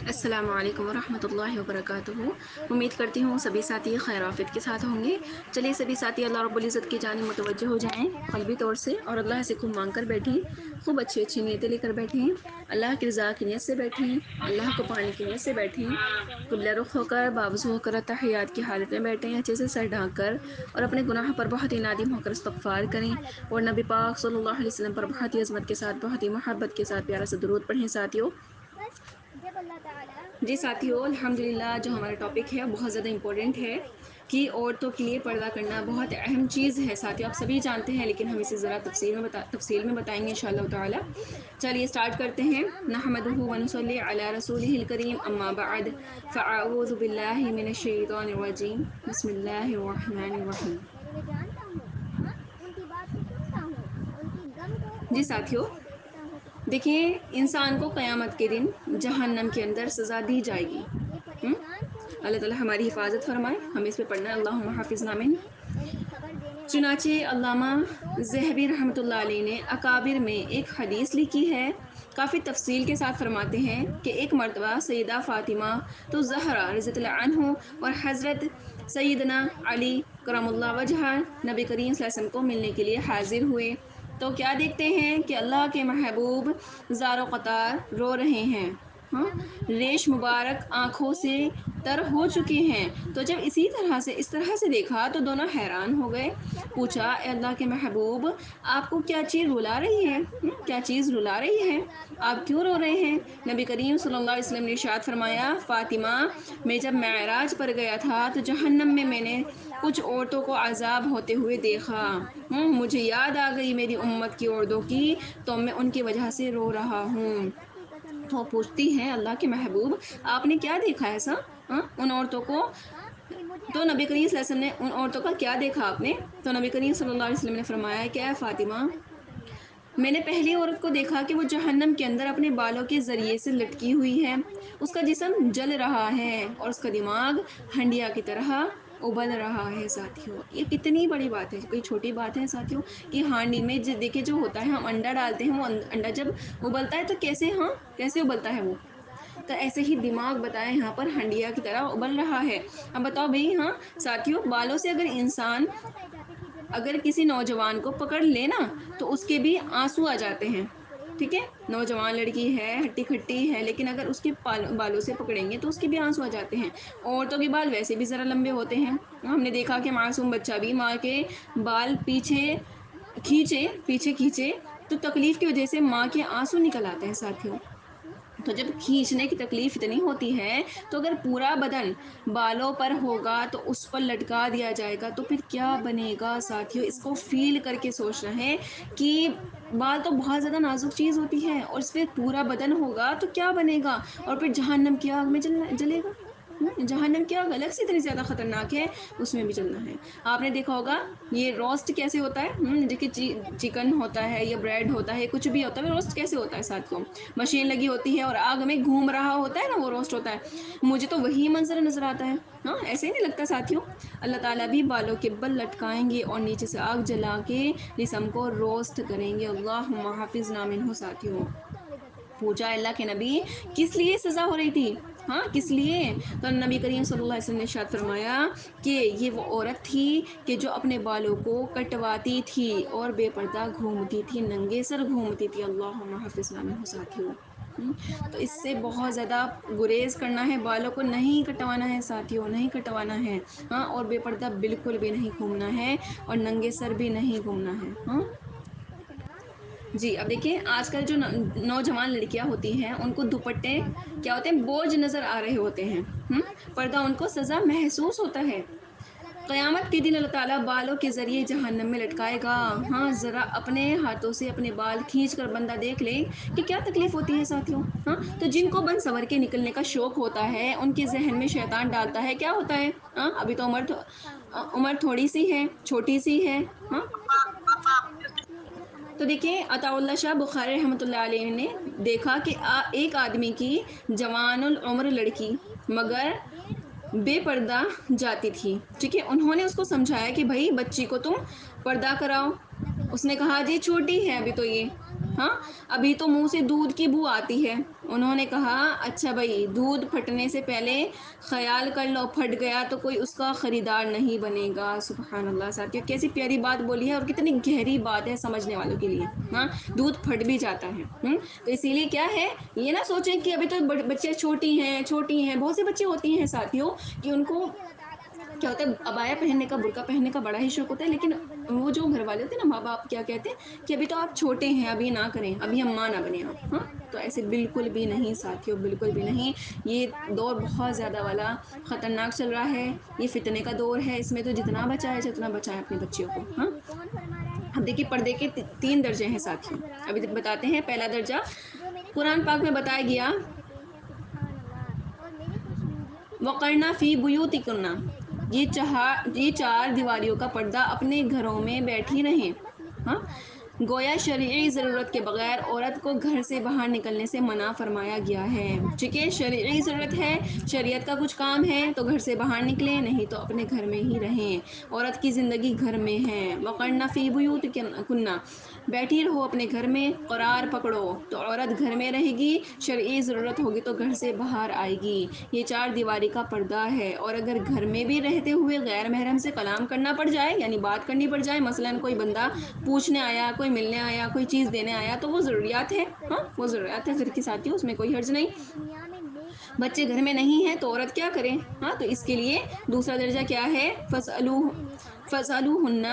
السلام علیکم ورحمۃ اللہ وبرکاتہ۔ امید کرتی ہوں سبھی ساتھی خیر آفیت کے ساتھ ہوں گے۔ چلیے سبھی ساتھی اللہ رب العزت کی جانب متوجہ ہو جائیں قلبی طور سے، اور اللہ سے خوب مانگ کر بیٹھیں، خوب اچھی اچھی نیتیں لے کر بیٹھیں، اللہ کی رضا کی نیت سے بیٹھیں، اللہ کو پانے کی نیت سے بیٹھیں، قبلہ رخ ہو کر باوضو ہو کر تحیات کی حالت میں بیٹھیں، اچھے سے سر ڈھانک کر، اور اپنے گناہ پر بہت ہی نادم ہو کر استغفار کریں، اور نبی پاک صلی اللہ علیہ وسلم پر بہت ہی عظمت کے ساتھ، بہت ہی محبت کے ساتھ پیارا سا درود پڑھیں ساتھیوں۔ جی ساتھیوں، الحمدللہ جو ہمارا ٹاپک ہے بہت زیادہ امپورٹنٹ ہے کہ عورتوں کے لیے پردہ کرنا بہت اہم چیز ہے ساتھیوں، آپ سبھی جانتے ہیں، لیکن ہم اسے ذرا تفصیل میں بتائیں گے انشاءاللہ تعالی۔ چلیے اسٹارٹ کرتے ہیں۔ نحمدہ ونصلی علی رسولہ الکریم، اما بعد فاعوذ باللہ من الشیطان الرجیم، بسم اللہ الرحمن الرحیم۔ جی ساتھیوں، دیکھیے انسان کو قیامت کے دن جہنم کے اندر سزا دی جائے گی۔ اللہ تعالیٰ ہماری حفاظت فرمائے، ہمیں اس پہ پڑھنا ہے اللہم حافظنا من۔ چنانچہ علامہ ذہبی رحمۃ اللہ علیہ نے اکابر میں ایک حدیث لکھی ہے، کافی تفصیل کے ساتھ فرماتے ہیں کہ ایک مرتبہ سیدہ فاطمہ تو زہرا رضی اللہ عنہ اور حضرت سیدنا علی کرم اللہ وجہہ نبی کریم صلی اللہ علیہ وسلم کو ملنے کے لیے حاضر ہوئے، تو کیا دیکھتے ہیں کہ اللہ کے محبوب زار و قطار رو رہے ہیں، ریش مبارک آنکھوں سے تر ہو چکے ہیں۔ تو جب اس طرح سے دیکھا تو دونوں حیران ہو گئے، پوچھا اے اللہ کے محبوب، آپ کو کیا چیز رلا رہی ہے؟ کیا چیز رلا رہی ہے؟ آپ کیوں رو رہے ہیں؟ نبی کریم صلی اللہ علیہ وسلم نے ارشاد فرمایا، فاطمہ، میں جب معراج پر گیا تھا تو جہنم میں نے کچھ عورتوں کو عذاب ہوتے ہوئے دیکھا، مجھے یاد آ گئی میری امت کی عورتوں کی، تو میں ان کی وجہ سے رو رہا ہوں۔ تو پوچھتی ہیں اللہ کے محبوب، آپ نے کیا دیکھا ایسا ان عورتوں کو؟ تو نبی کریم صلی اللہ علیہ وسلم نے ان عورتوں کا کیا دیکھا آپ نے؟ تو نبی کریم صلی اللہ علیہ وسلم نے فرمایا کہ اے فاطمہ، میں نے پہلی عورت کو دیکھا کہ وہ جہنم کے اندر اپنے بالوں کے ذریعے سے لٹکی ہوئی ہے، اس کا جسم جل رہا ہے اور اس کا دماغ ہنڈیا کی طرح ابل رہا ہے۔ ساتھیوں، یہ کتنی بڑی بات ہے، کوئی چھوٹی بات ہے ساتھیوں؟ کہ ہانڈی میں دیکھیں جو ہوتا ہے، ہم انڈا ڈالتے ہیں، وہ انڈا جب ابلتا ہے تو کیسے ابلتا ہے وہ؟ تو ایسے ہی دماغ بتائیں یہاں پر ہنڈیا کی طرح ابل رہا ہے۔ اب بتاؤ بھئی، ساتھیوں، بالوں سے اگر کسی نوجوان کو پکڑ لینا تو اس کے بھی آنسو آ جاتے ہیں، ٹھیک ہے؟ نوجوان لڑکی ہے، ہٹی کھٹی ہے، لیکن اگر اس کے بالوں سے پکڑیں گے تو اس کے بھی آنسو آ جاتے ہیں۔ عورتوں کے بال ویسے بھی ذرا لمبے ہوتے ہیں، ہم نے دیکھا کہ معصوم بچہ بھی ماں کے بال پیچھے کھینچے تو تکلیف کی وجہ سے ماں کے آنسو نکل آتے ہیں ساتھیوں۔ تو جب کھینچنے کی تکلیف اتنی ہوتی ہے تو اگر پورا بدن بالوں پر ہوگا تو اس پر لٹکا دیا جائے گا تو پھر کیا بنے گا ساتھیوں؟ اس کو فیل کر کے سوچنا ہے کہ بال تو بہت زیادہ نازک چیز ہوتی ہے، اور اس پہ پورا بدن ہوگا تو کیا بنے گا؟ اور پھر جہنم کی آگ میں جلے گا۔ جہنم کی آگ الگ سے اتنی زیادہ خطرناک ہے، اس میں بھی چلنا ہے۔ آپ نے دیکھا ہوگا یہ روسٹ کیسے ہوتا ہے، دیکھیے چکن ہوتا ہے یا بریڈ ہوتا ہے، کچھ بھی ہوتا ہے، روسٹ کیسے ہوتا ہے ساتھیوں؟ مشین لگی ہوتی ہے اور آگ میں گھوم رہا ہوتا ہے نا، وہ روسٹ ہوتا ہے۔ مجھے تو وہی منظر نظر آتا ہے، ایسے ہی نہیں لگتا ساتھیوں؟ اللہ تعالیٰ بھی بالوں کے بل لٹکائیں گے اور نیچے سے آگ جلا کے جسم کو روسٹ کریں گے۔ اللہم حافظنا منہ۔ ساتھیوں، پوچھا اللہ کے نبی، کس لیے سزا ہو رہی تھی؟ کس لیے؟ تو نبی کریم صلی اللہ علیہ وسلم نے ارشاد فرمایا کہ یہ وہ عورت تھی کہ جو اپنے بالوں کو کٹواتی تھی اور بے پردہ گھومتی تھی، ننگے سر گھومتی تھی۔ اللہم حافظنا منہ۔ ساتھیوں، تو اس سے بہت زیادہ گریز کرنا ہے، بالوں کو نہیں کٹوانا ہے ساتھیوں، نہیں کٹوانا ہے، اور بے پردہ بالکل بھی نہیں گھومنا ہے، اور ننگے سر بھی نہیں گھومنا ہے۔ جی، اب دیکھیں آج کل جو نوجوان لڑکیاں ہوتی ہیں ان کو دوپٹے کیا ہوتے ہیں، بوجھ نظر آ رہے ہوتے ہیں، پردہ ان کو سزا محسوس ہوتا ہے۔ قیامت کے دن اللہ تعالیٰ بالوں کے ذریعے جہنم میں لٹکائے گا۔ ذرا اپنے ہاتھوں سے اپنے بال کھینچ کر بندہ دیکھ لے کہ کیا تکلیف ہوتی ہے ساتھیوں۔ تو جن کو بن سور کے نکلنے کا شوق ہوتا ہے، ان کے ذہن میں شیطان ڈالتا ہے کیا ہوتا ہے، ابھی تو عمر تھوڑی سی ہے، چھوٹی سی ہے۔ تو دیکھیں عطا اللہ شاہ بخاری رحمۃ اللہ علیہ نے دیکھا کہ ایک آدمی کی جوان العمر لڑکی مگر بے پردہ جاتی تھی، ٹھیک ہے؟ انہوں نے اس کو سمجھایا کہ بھائی بچی کو تم پردہ کراؤ۔ اس نے کہا جی چھوٹی ہے ابھی تو، یہ ابھی تو منہ سے دودھ کی بو آتی ہے، انہوں نے کہا اچھا بھائی دودھ پھٹنے سے پہلے خیال کر لو، پھٹ گیا تو کوئی اس کا خریدار نہیں بنے گا۔ سبحان اللہ ساتھیو، کیسی پیاری بات بولی ہے اور کتنی گہری بات ہے سمجھنے والوں کے لیے۔ ہاں، دودھ پھٹ بھی جاتا ہے۔ تو اسی لیے کیا ہے، یہ نہ سوچیں کہ ابھی تو بچے چھوٹی ہیں، بہت سے بچے ہوتی ہیں ساتھیوں کہ ان کو کیا ہوتا ہے عبایا پہننے کا، برقع پہننے کا بڑا ہی شوق ہوتا ہے، لیکن وہ جو گھر والے ہوتے ہیں نا، ماں باپ کیا کہتے ہیں کہ ابھی تو آپ چھوٹے ہیں، ابھی نہ کریں، ابھی ہم ماں نہ بنے آپ۔ ہاں، تو ایسے بالکل بھی نہیں ساتھیوں، بالکل بھی نہیں۔ یہ دور بہت زیادہ والا خطرناک چل رہا ہے، یہ فتنے کا دور ہے، اس میں تو جتنا بچائے اپنے بچیوں کو۔ ہاں، اب دیکھیے پردے کے 3 درجے ہیں ساتھیوں، ابھی بتاتے ہیں۔ پہلا درجہ قرآن پاک میں بتایا گیا، وَقَرْنَ فِي بُيُوتِكُنَّ، یہ 4 دیواریوں کا پردہ اپنے گھروں میں بیٹھی رہیں۔ ہاں، گویا شرعی ضرورت کے بغیر عورت کو گھر سے باہر نکلنے سے منع فرمایا گیا ہے۔ ٹھیک ہے، شرعی ضرورت ہے، شریعت کا کچھ کام ہے تو گھر سے باہر نکلیں، نہیں تو اپنے گھر میں ہی رہیں۔ عورت کی زندگی گھر میں ہے۔ وَقَرْنَ فِي بُيُوتِكُنَّ، بیٹھی رہو اپنے گھر میں، قرار پکڑو تو عورت گھر میں رہے گی، شرعی ضرورت ہوگی تو گھر سے باہر آئے گی۔ یہ 4 دیواری کا پردہ ہے، اور اگر گھر میں بھی رہتے ہوئے غیر محرم سے کلام کرنا پڑ جائے، یعنی بات کرنی پڑ جائے، مثلاً کوئی بندہ پوچھنے آیا، کوئی ملنے آیا، کوئی چیز دینے آیا، تو وہ ضروریات ہے۔ ہاں، وہ ضروریات ہے گھر کی ساتھیوں، اس میں کوئی حرج نہیں۔ بچے گھر میں نہیں ہیں تو عورت کیا کرے؟ ہاں، تو اس کے لیے دوسرا درجہ کیا ہے، فَاسْأَلُوهُنَّ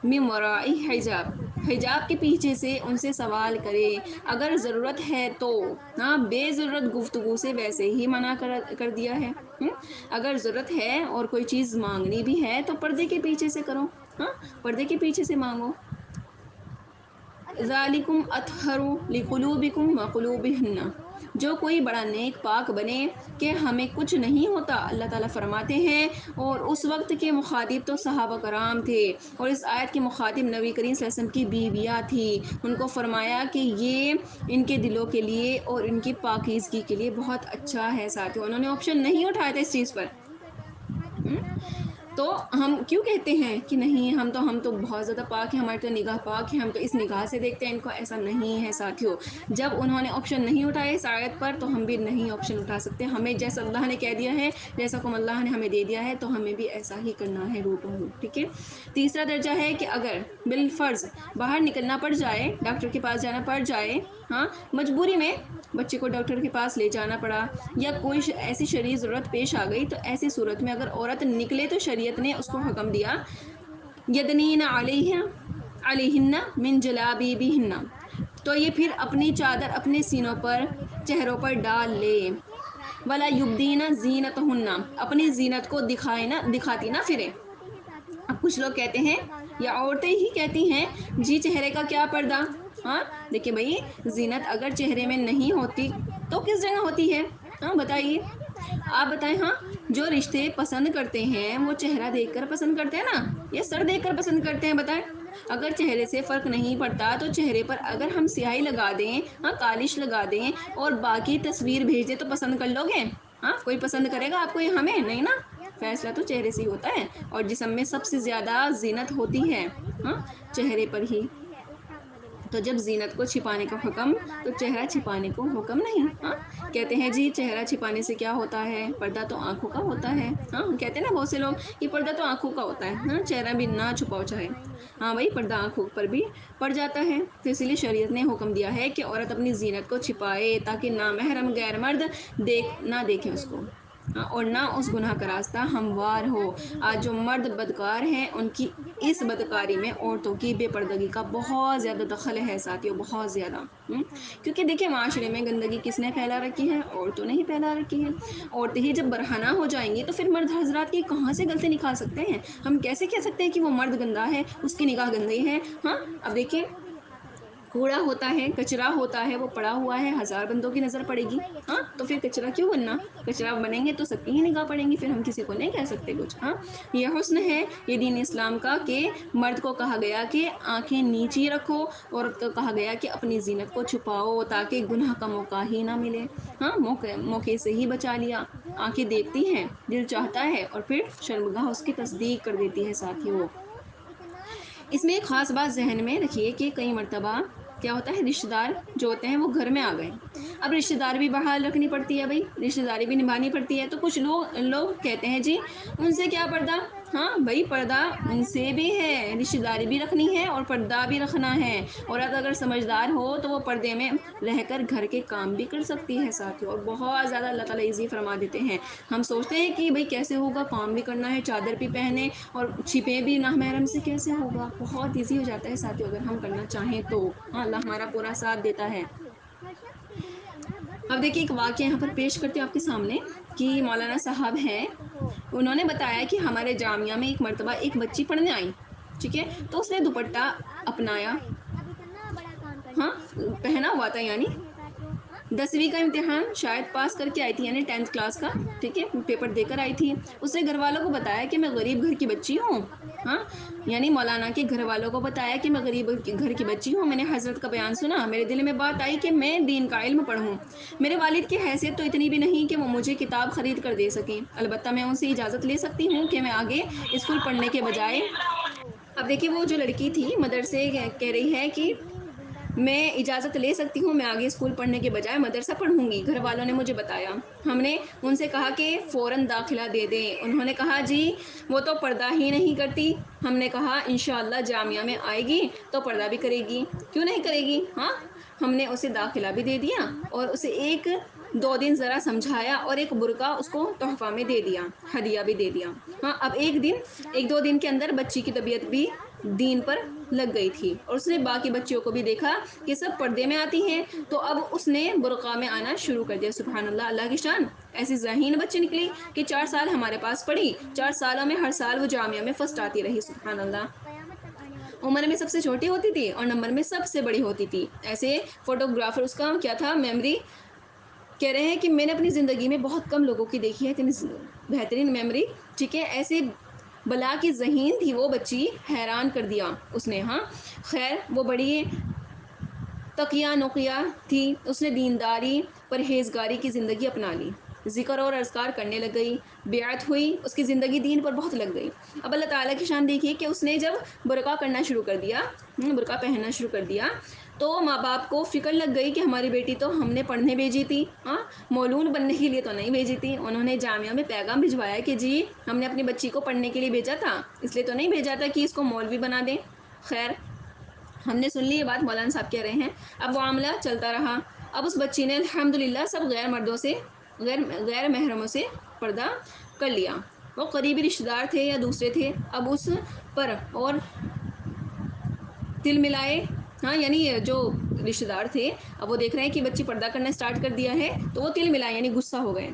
مِنْ وَرَاءِ حِجَابٍ، حجاب کے پیچھے سے ان سے سوال کرے اگر ضرورت ہے تو۔ ہاں، بے ضرورت گفتگو سے ویسے ہی منع کر دیا ہے۔ اگر ضرورت ہے اور کوئی چیز مانگنی بھی ہے تو پردے کے پیچھے سے کرو۔ ہاں، پردے کے پیچھے سے مانگو۔ ذَلِكُمْ أَطْهَرُ لِقُلُوبِكُمْ وَقُلُوبِهِنَّ، جو کوئی بڑا نیک پاک بنے کہ ہمیں کچھ نہیں ہوتا، اللہ تعالیٰ فرماتے ہیں۔ اور اس وقت کے مخاطب تو صحابہ کرام تھے، اور اس آیت کے مخاطب نبی کریم صلی اللہ علیہ وسلم کی بیویاں تھیں۔ ان کو فرمایا کہ یہ ان کے دلوں کے لیے اور ان کی پاکیزگی کے لیے بہت اچھا ہے ساتھیوں۔ انہوں نے آپشن نہیں اٹھایا تھا اس چیز پر۔ تو ہم کیوں کہتے ہیں کہ نہیں، ہم تو بہت زیادہ پاک ہیں، ہماری تو نگاہ پاک ہے، ہم تو اس نگاہ سے دیکھتے ہیں ان کو، ایسا نہیں ہے ساتھیوں۔ جب انہوں نے آپشن نہیں اٹھائے اس آیت پر تو ہم بھی نہیں آپشن اٹھا سکتے۔ ہمیں جیسا اللہ نے کہہ دیا ہے، جیسا کم اللہ نے ہمیں دے دیا ہے، تو ہمیں بھی ایسا ہی کرنا ہے روٹوں ہو۔ ٹھیک ہے، تیسرا درجہ ہے کہ اگر بالفرض باہر نکلنا پڑ جائے، ڈاکٹر کے پاس جانا پڑ جائے، ہاں، مجبوری میں بچے کو ڈاکٹر کے پاس لے جانا پڑا، یا کوئی ایسی شرعی ضرورت پیش آ گئی، تو ایسی صورت میں اگر عورت نکلے تو شریعت نے اس کو حکم دیا، یدنین علیہن من جلابیبہن، تو یہ پھر اپنی چادر اپنے سینوں پر، چہروں پر ڈال لے۔ ولا یبدین زینتہن، اپنی زینت کو دکھاتی نہ پھرے۔ اب کچھ لوگ کہتے ہیں، یا عورتیں ہی کہتی ہیں، جی چہرے کا کیا پردہ؟ ہاں، دیکھیں بھائی، زینت اگر چہرے میں نہیں ہوتی تو کس جگہ ہوتی ہے؟ ہاں بتائیے، آپ بتائیں۔ ہاں، جو رشتے پسند کرتے ہیں وہ چہرہ دیکھ کر پسند کرتے ہیں نا، یا سر دیکھ کر پسند کرتے ہیں؟ بتائیں۔ اگر چہرے سے فرق نہیں پڑتا تو چہرے پر اگر ہم سیاہی لگا دیں، ہاں، کالش لگا دیں اور باقی تصویر بھیج دیں تو پسند کر لو گے؟ ہاں، کوئی پسند کرے گا آپ کو؟ یہ ہمیں نہیں نا، فیصلہ تو چہرے سے ہی ہوتا ہے، اور جسم میں سب سے زیادہ زینت ہوتی ہے، ہاں، چہرے پر ہی۔ تو جب زینت کو چھپانے کا حکم تو چہرہ چھپانے کو حکم نہیں۔ ہاں، کہتے ہیں جی چہرہ چھپانے سے کیا ہوتا ہے، پردہ تو آنکھوں کا ہوتا ہے۔ ہاں، کہتے ہیں نا بہت سے لوگ، یہ پردہ تو آنکھوں کا ہوتا ہے، ہاں، چہرہ بھی نہ چھپاؤ چاہے۔ ہاں بھائی، پردہ آنکھوں پر بھی پڑ جاتا ہے، تو اسی لیے شریعت نے حکم دیا ہے کہ عورت اپنی زینت کو چھپائے تاکہ نامحرم غیر مرد نہ دیکھیں اس کو، اور نہ اس گناہ کا راستہ ہموار ہو۔ آج جو مرد بدکار ہیں ان کی اس بدکاری میں عورتوں کی بے پردگی کا بہت زیادہ دخل ہے ساتھیوں، بہت زیادہ۔ کیونکہ دیکھیں معاشرے میں گندگی کس نے پھیلا رکھی ہے؟ عورتوں نے ہی پھیلا رکھی ہے۔ عورتیں ہی جب برہنہ ہو جائیں گی تو پھر مرد حضرات کی کہاں سے غلطی نکال سکتے ہیں؟ ہم کیسے کہہ سکتے ہیں کہ وہ مرد گندا ہے، اس کی نگاہ گندی ہے؟ ہاں، اب دیکھیں، کوڑا ہوتا ہے، کچرا ہوتا ہے، وہ پڑا ہوا ہے، 1000 بندوں کی نظر پڑے گی، ہاں، تو پھر کچرا کیوں بننا؟ کچرا بنیں گے تو سب کی ہی نگاہ پڑیں گی، پھر ہم کسی کو نہیں کہہ سکتے کچھ۔ ہاں، یہ حسن ہے، یہ دین اسلام کا، کہ مرد کو کہا گیا کہ آنکھیں نیچی رکھو، عورت کو کہا گیا کہ اپنی زینت کو چھپاؤ تاکہ گناہ کا موقع ہی نہ ملے۔ ہاں، موقع سے ہی بچا لیا۔ آنکھیں دیکھتی ہیں، دل چاہتا ہے، اور پھر شرمگاہ اس کی تصدیق کر دیتی ہے ساتھیوں۔ اس میں ایک خاص بات ذہن میں رکھیے کہ کئی مرتبہ کیا ہوتا ہے، رشتہ دار جو ہوتے ہیں وہ گھر میں آ گئے. اب رشتہ دار بھی بحال رکھنی پڑتی ہے بھائی، رشتہ داری بھی نبھانی پڑتی ہے. تو کچھ لوگ کہتے ہیں جی ان سے کیا پردہ. ہاں بھائی پردہ ان سے بھی ہے، رشتہ داری بھی رکھنی ہے اور پردہ بھی رکھنا ہے. عورت اگر سمجھدار ہو تو وہ پردے میں رہ کر گھر کے کام بھی کر سکتی ہے ساتھیوں. اور بہت زیادہ اللہ تعالیٰ ایزی فرما دیتے ہیں. ہم سوچتے ہیں کہ بھائی کیسے ہوگا، کام بھی کرنا ہے، چادر بھی پہنے اور چھپے بھی نامحرم سے، کیسے ہوگا. بہت ایزی ہو جاتا ہے ساتھیوں اگر ہم کرنا چاہیں تو. ہاں اللہ ہمارا پورا ساتھ دیتا ہے. اب دیکھیے ایک واقعہ یہاں پر پیش کرتے ہیں آپ کے سامنے کہ مولانا صاحب ہیں، انہوں نے بتایا کہ ہمارے جامعہ میں ایک مرتبہ ایک بچی پڑھنے آئی. ٹھیک ہے، تو اس نے دوپٹہ اپنایا، ہاں پہنا ہوا تھا، یعنی 10ویں کا امتحان شاید پاس کر کے آئی تھی، یعنی 10th کلاس کا. ٹھیک ہے، پیپر دے کر آئی تھی. اس نے گھر والوں کو بتایا کہ میں غریب گھر کی بچی ہوں. ہاں یعنی مولانا کے گھر والوں کو بتایا کہ میں غریب گھر کی بچی ہوں. میں نے حضرت کا بیان سنا، میرے دل میں بات آئی کہ میں دین کا علم پڑھوں. میرے والد کی حیثیت تو اتنی بھی نہیں کہ وہ مجھے کتاب خرید کر دے سکیں، البتہ میں ان سے اجازت لے سکتی ہوں کہ میں آگے اسکول پڑھنے کے بجائے. اب دیکھیے وہ جو لڑکی تھی مدرسے کہہ رہی ہے کہ میں اجازت لے سکتی ہوں، میں آگے اسکول پڑھنے کے بجائے مدرسہ پڑھوں گی. گھر والوں نے مجھے بتایا. ہم نے ان سے کہا کہ فوراً داخلہ دے دیں. انہوں نے کہا جی وہ تو پردہ ہی نہیں کرتی. ہم نے کہا انشاءاللہ جامعہ میں آئے گی تو پردہ بھی کرے گی، کیوں نہیں کرے گی. ہاں ہم نے اسے داخلہ بھی دے دیا اور اسے 1-2 دن ذرا سمجھایا اور ایک برقع اس کو تحفہ میں دے دیا، ہدیہ بھی دے دیا. ہاں اب 1-2 دن کے اندر بچی کی طبیعت بھی دین پر لگ گئی تھی اور اس نے باقی بچیوں کو بھی دیکھا کہ سب پردے میں آتی ہیں، تو اب اس نے برقع میں آنا شروع کر دیا. سبحان اللہ، اللہ کی شان. ایسی ذہین بچی نکلی کہ 4 سال ہمارے پاس پڑھی. 4 سالوں میں ہر سال وہ جامعہ میں فرسٹ آتی رہی. سبحان اللہ. عمر میں سب سے چھوٹی ہوتی تھی اور نمبر میں سب سے بڑی ہوتی تھی. ایسے فوٹوگرافر اس کا کیا تھا، میموری. کہہ رہے ہیں کہ میں نے اپنی زندگی میں بہت کم لوگوں کی دیکھی ہے اتنی بہترین میموری. ٹھیک ہے، ایسے بلا کی ذہین تھی وہ بچی، حیران کر دیا اس نے. ہاں خیر وہ بڑی تقیہ نقیہ تھی. اس نے دینداری پرہیزگاری کی زندگی اپنا لی، ذکر اور اذکار کرنے لگ گئی. بیعت ہوئی، اس کی زندگی دین پر بہت لگ گئی. اب اللہ تعالیٰ کی شان دیکھیے کہ اس نے جب برقع کرنا شروع کر دیا، برقع پہننا شروع کر دیا، تو ماں باپ کو فکر لگ گئی کہ ہماری بیٹی تو ہم نے پڑھنے بھیجی تھی، ہاں مولود بننے کے لیے تو نہیں بھیجی تھی. انہوں نے جامعہ میں پیغام بھجوایا کہ جی ہم نے اپنی بچی کو پڑھنے کے لیے بھیجا تھا، اس لیے تو نہیں بھیجا تھا کہ اس کو مولوی بنا دیں. خیر ہم نے سن لی یہ بات، مولانا صاحب کہہ رہے ہیں. اب وہ معاملہ چلتا رہا. اب اس بچی نے الحمدللہ سب غیر مردوں سے، غیر محرموں سے پردہ کر لیا. وہ قریبی رشتہ دار تھے یا دوسرے تھے، اب اس پر اور تل ملائے. ہاں یعنی جو رشتہ دار تھے اب وہ دیکھ رہے ہیں کہ بچی پردہ کرنا سٹارٹ کر دیا ہے، تو وہ تل ملائے یعنی غصہ ہو گئے.